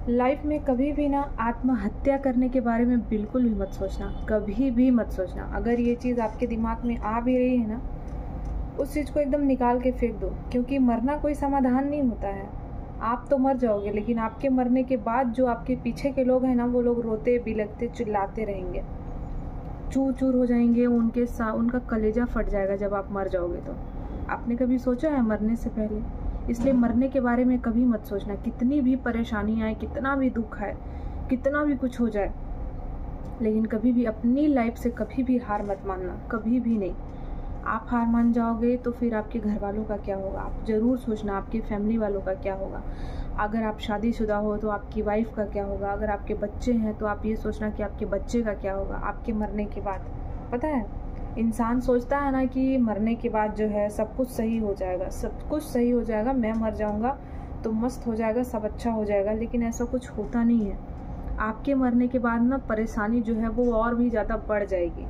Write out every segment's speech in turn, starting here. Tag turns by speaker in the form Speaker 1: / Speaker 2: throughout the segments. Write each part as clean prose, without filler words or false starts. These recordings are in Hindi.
Speaker 1: लाइफ में कभी भी ना आत्महत्या करने के बारे में बिल्कुल भी मत सोचना, कभी भी मत सोचना। अगर ये चीज़ आपके दिमाग में आ भी रही है ना, उस चीज़ को एकदम निकाल के फेंक दो, क्योंकि मरना कोई समाधान नहीं होता है। आप तो मर जाओगे, लेकिन आपके मरने के बाद जो आपके पीछे के लोग हैं ना, वो लोग रोते बिलखते चिल्लाते रहेंगे, चूर चूर हो जाएंगे, उनका कलेजा फट जाएगा जब आप मर जाओगे। तो आपने कभी सोचा है मरने से पहले? इसलिए मरने के बारे में कभी मत सोचना। कितनी भी परेशानी आए, कितना भी दुख आए, कितना भी कुछ हो जाए, लेकिन कभी भी अपनी लाइफ से कभी भी हार मत मानना, कभी भी नहीं। आप हार मान जाओगे तो फिर आपके घर वालों का क्या होगा? आप ज़रूर सोचना आपके फैमिली वालों का क्या होगा। अगर आप शादीशुदा हो तो आपकी वाइफ का क्या होगा। अगर आपके बच्चे हैं तो आप ये सोचना कि आपके बच्चे का क्या होगा आपके मरने के बाद। पता है, इंसान सोचता है ना कि मरने के बाद जो है सब कुछ सही हो जाएगा, सब कुछ सही हो जाएगा, मैं मर जाऊंगा तो मस्त हो जाएगा, सब अच्छा हो जाएगा। लेकिन ऐसा कुछ होता नहीं है। आपके मरने के बाद ना परेशानी जो है वो और भी ज़्यादा बढ़ जाएगी।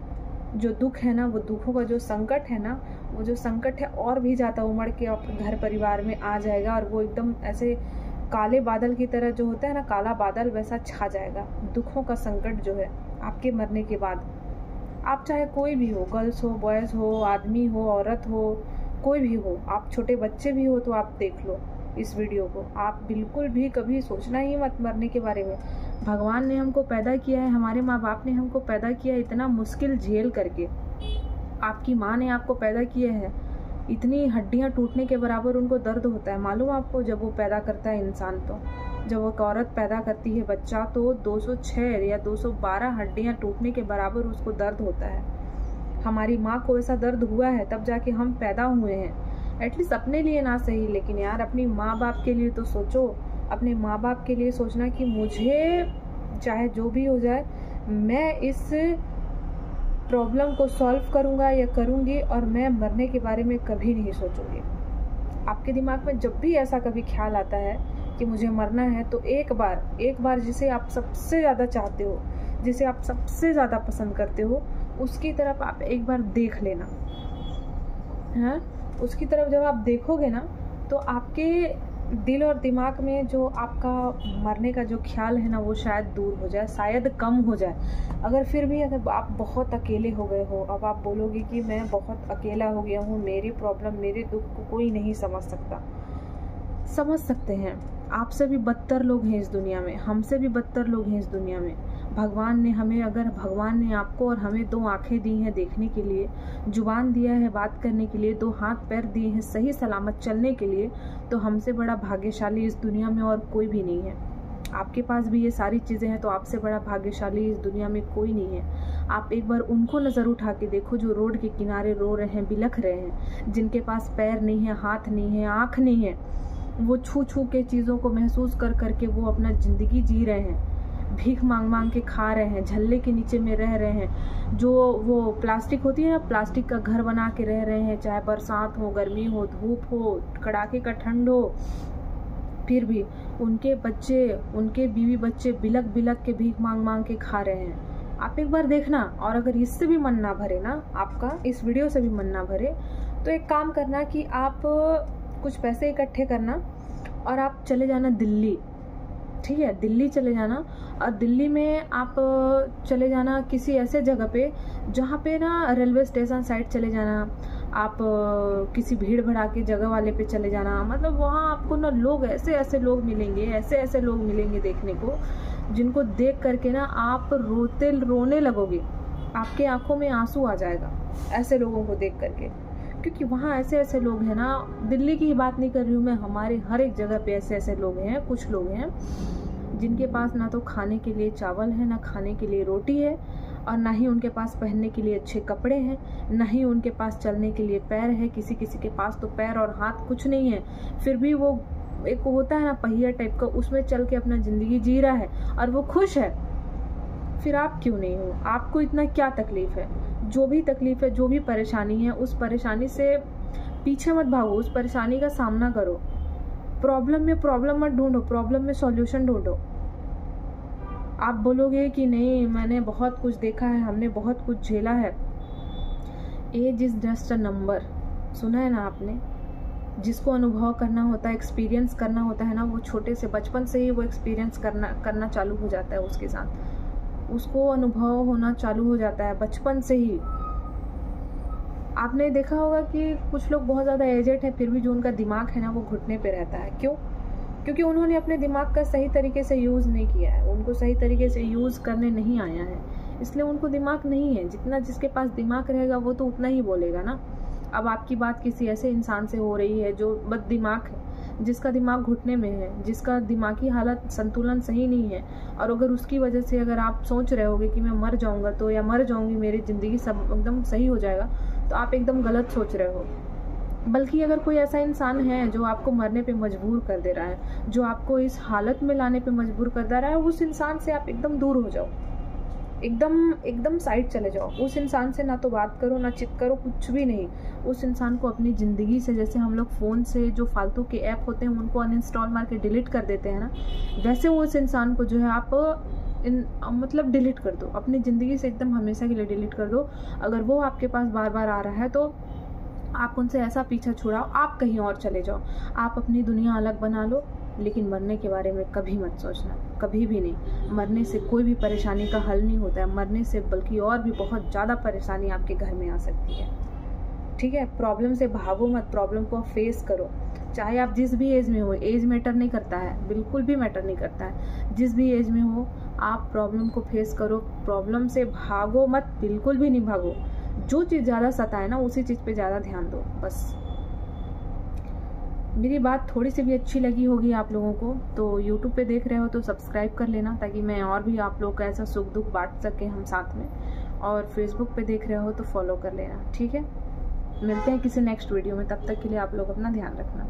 Speaker 1: जो दुख है ना, वो दुखों का जो संकट है ना, वो जो संकट है और भी ज़्यादा उमड़ के आपके घर परिवार में आ जाएगा, और वो एकदम ऐसे काले बादल की तरह जो होता है ना, काला बादल, वैसा छा जाएगा दुखों का संकट जो है आपके मरने के बाद। आप चाहे कोई भी हो, गर्ल्स हो, बॉयज़ हो, आदमी हो, औरत हो, कोई भी हो, आप छोटे बच्चे भी हो, तो आप देख लो इस वीडियो को। आप बिल्कुल भी कभी सोचना ही मत मरने के बारे में। भगवान ने हमको पैदा किया है, हमारे माँ बाप ने हमको पैदा किया है इतना मुश्किल झेल करके। आपकी माँ ने आपको पैदा किया है, इतनी हड्डियाँ टूटने के बराबर उनको दर्द होता है, मालूम आपको? जब वो पैदा करता है इंसान, तो जब वो औरत पैदा करती है बच्चा, तो 206 या 212 हड्डियाँ टूटने के बराबर उसको दर्द होता है। हमारी माँ को ऐसा दर्द हुआ है तब जाके हम पैदा हुए हैं। एटलीस्ट अपने लिए ना सही, लेकिन यार अपनी माँ बाप के लिए तो सोचो। अपने माँ बाप के लिए सोचना कि मुझे चाहे जो भी हो जाए, मैं इस प्रॉब्लम को सॉल्व करूँगा या करूँगी, और मैं मरने के बारे में कभी नहीं सोचूंगी। आपके दिमाग में जब भी ऐसा कभी ख्याल आता है कि मुझे मरना है, तो एक बार जिसे आप सबसे ज़्यादा चाहते हो, जिसे आप सबसे ज़्यादा पसंद करते हो, उसकी तरफ आप एक बार देख लेना। हाँ, उसकी तरफ जब आप देखोगे ना, तो आपके दिल और दिमाग में जो आपका मरने का जो ख्याल है ना, वो शायद दूर हो जाए, शायद कम हो जाए। अगर फिर भी अगर आप बहुत अकेले हो गए हो, अब आप बोलोगे कि मैं बहुत अकेला हो गया हूँ, मेरी प्रॉब्लम, मेरे दुख को कोई नहीं समझ सकता। समझ सकते हैं। आपसे भी बदतर लोग हैं इस दुनिया में, हमसे भी बदतर लोग हैं इस दुनिया में। भगवान ने आपको और हमें 2 आँखें दी हैं देखने के लिए, जुबान दिया है बात करने के लिए, 2 हाथ पैर दिए हैं सही सलामत चलने के लिए, तो हमसे बड़ा भाग्यशाली इस दुनिया में और कोई भी नहीं है। आपके पास भी ये सारी चीज़ें हैं, तो आपसे बड़ा भाग्यशाली इस दुनिया में कोई नहीं है। आप एक बार उनको नज़र उठा के देखो जो रोड के किनारे रो रहे हैं, बिलख रहे हैं, जिनके पास पैर नहीं है, हाथ नहीं है, आँख नहीं है। वो छू छू के चीज़ों को महसूस कर करके वो अपना ज़िंदगी जी रहे हैं, भीख मांग मांग के खा रहे हैं, झल्ले के नीचे में रह रहे हैं। जो वो प्लास्टिक होती है ना, प्लास्टिक का घर बना के रह रहे हैं, चाहे बरसात हो, गर्मी हो, धूप हो, कड़ाके का ठंड हो, फिर भी उनके बच्चे, उनके बीवी बच्चे बिलक बिलक के भीख मांग मांग के खा रहे हैं। आप एक बार देखना, और अगर इससे भी मन ना भरे ना आपका, इस वीडियो से भी मन ना भरे, तो एक काम करना कि आप कुछ पैसे इकट्ठे करना और आप चले जाना दिल्ली। ठीक है, दिल्ली चले जाना, और दिल्ली में आप चले जाना किसी ऐसे जगह पे जहाँ पे ना रेलवे स्टेशन साइड चले जाना। आप किसी भीड़ भड़ाके जगह वाले पे चले जाना। मतलब वहाँ आपको ना लोग, ऐसे ऐसे लोग मिलेंगे, ऐसे ऐसे लोग मिलेंगे देखने को, जिनको देख करके ना आप रोने लगोगे, आपके आंखों में आंसू आ जाएगा ऐसे लोगों को देख करके। क्योंकि वहाँ ऐसे ऐसे लोग हैं ना, दिल्ली की ही बात नहीं कर रही हूँ मैं, हमारे हर एक जगह पे ऐसे ऐसे लोग हैं। कुछ लोग हैं जिनके पास ना तो खाने के लिए चावल है, ना खाने के लिए रोटी है, और ना ही उनके पास पहनने के लिए अच्छे कपड़े हैं, ना ही उनके पास चलने के लिए पैर है। किसी किसी के पास तो पैर और हाथ कुछ नहीं है, फिर भी वो एक होता है ना पहिया टाइप का, उसमें चल के अपना ज़िंदगी जी रहा है और वो खुश है। फिर आप क्यों नहीं हो? आपको इतना क्या तकलीफ है? जो भी तकलीफ है, जो भी परेशानी है, उस परेशानी से पीछे मत भागो, उस परेशानी का सामना करो। प्रॉब्लम में प्रॉब्लम मत ढूंढो, प्रॉब्लम में सॉल्यूशन ढूंढो। आप बोलोगे कि नहीं, मैंने बहुत कुछ देखा है, हमने बहुत कुछ झेला है। Age is just a number, सुना है ना आपने? जिसको अनुभव करना होता है, एक्सपीरियंस करना होता है ना, वो छोटे से बचपन से ही वो एक्सपीरियंस करना चालू हो जाता है उसके साथ, उसको अनुभव होना चालू हो जाता है बचपन से ही। आपने देखा होगा कि कुछ लोग बहुत ज़्यादा एजेड हैं फिर भी जो उनका दिमाग है ना वो घुटने पे रहता है। क्यों? क्योंकि उन्होंने अपने दिमाग का सही तरीके से यूज़ नहीं किया है, उनको सही तरीके से यूज़ करने नहीं आया है, इसलिए उनको दिमाग नहीं है। जितना जिसके पास दिमाग रहेगा वो तो उतना ही बोलेगा ना। अब आपकी बात किसी ऐसे इंसान से हो रही है जो बद दिमाग है, जिसका दिमाग घुटने में है, जिसका दिमागी हालत संतुलन सही नहीं है, और अगर उसकी वजह से अगर आप सोच रहे होगे कि मैं मर जाऊंगा तो, या मर जाऊंगी, मेरी ज़िंदगी सब एकदम सही हो जाएगा, तो आप एकदम गलत सोच रहे हो। बल्कि अगर कोई ऐसा इंसान है जो आपको मरने पे मजबूर कर दे रहा है, जो आपको इस हालत में लाने पे मजबूर कर दे रहा है, उस इंसान से आप एकदम दूर हो जाओ, एकदम साइड चले जाओ। उस इंसान से ना तो बात करो, ना चित करो, कुछ भी नहीं। उस इंसान को अपनी ज़िंदगी से, जैसे हम लोग फ़ोन से जो फालतू के ऐप होते हैं उनको अनइंस्टॉल मार के डिलीट कर देते हैं ना, वैसे उस इंसान को जो है आप मतलब डिलीट कर दो, अपनी ज़िंदगी से एकदम हमेशा के लिए डिलीट कर दो। अगर वो आपके पास बार बार आ रहा है तो आप उनसे ऐसा पीछा छुड़ाओ, आप कहीं और चले जाओ, आप अपनी दुनिया अलग बना लो। लेकिन मरने के बारे में कभी मत सोचना, कभी भी नहीं। मरने से कोई भी परेशानी का हल नहीं होता है, मरने से बल्कि और भी बहुत ज़्यादा परेशानी आपके घर में आ सकती है। ठीक है? प्रॉब्लम से भागो मत, प्रॉब्लम को फेस करो। चाहे आप जिस भी एज में हो, एज मैटर नहीं करता है, बिल्कुल भी मैटर नहीं करता है। जिस भी एज में हो आप प्रॉब्लम को फेस करो, प्रॉब्लम से भागो मत, बिल्कुल भी नहीं भागो। जो चीज़ ज़्यादा सताए ना उसी चीज़ पे ज़्यादा ध्यान दो बस। मेरी बात थोड़ी सी भी अच्छी लगी होगी आप लोगों को तो YouTube पे देख रहे हो तो सब्सक्राइब कर लेना, ताकि मैं और भी आप लोग का ऐसा सुख दुख बांट सकें हम साथ में। और Facebook पे देख रहे हो तो फॉलो कर लेना। ठीक है? मिलते हैं किसी नेक्स्ट वीडियो में, तब तक के लिए आप लोग अपना ध्यान रखना।